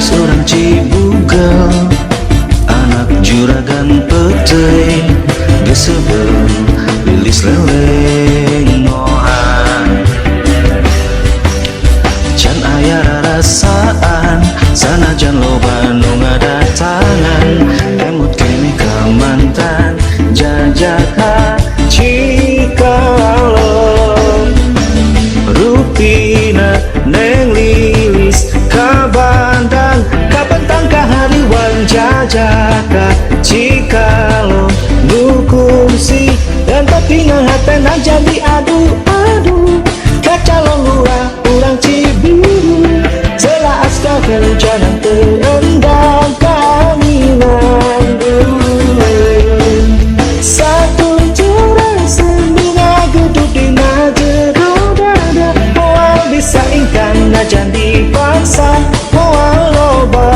Seorang Cibugel, anak juragan petai, gesebel lilis leleng mohan. Can aya rarasaan, sanajan loba nu ngadatangan, emut kene ka mantan jajaka Cikalong. Rupina neng lilis ka Bandang, ka Bentang ka Hariwan jajaka Cikalong. Nu kursi dan papingan hatena jadi aduh-aduh, ka calon lurah urang Cibiru. Sela aska kehujanan terendam kaminan satu curah sembunga gedut dina jero dada. Moal bisa ingkan najan dipaksa, moal loba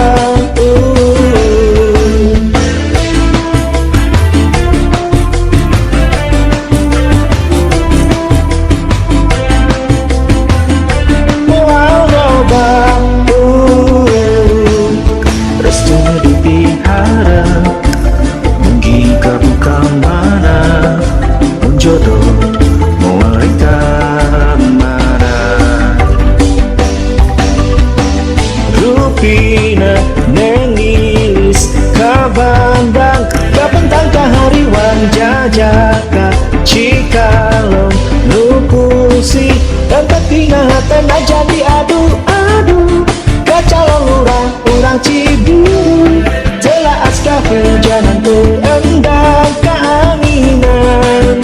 jodoh moal reka mana. Rupina neng lilis ka Bandang, ka Bentang ka Hariwan jajaka Cikalong. Nu kursi dan papingan hatena jadi aduh-aduh, ka calon lurah urang Cibiru. Jela aska kehujanan terendam keanginan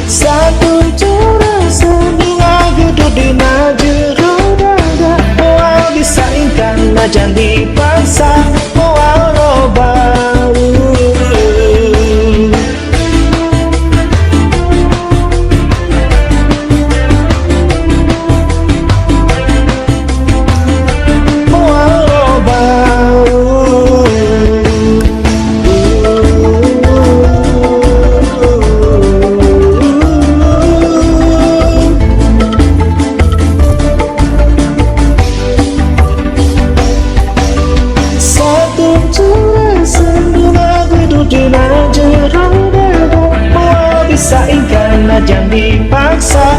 satu curah sembunga gedut dina jero dada. Moal bisa ingkan najan dipaksa, moal loba dina jero dada. Moal bisa ingkan najan dipaksa,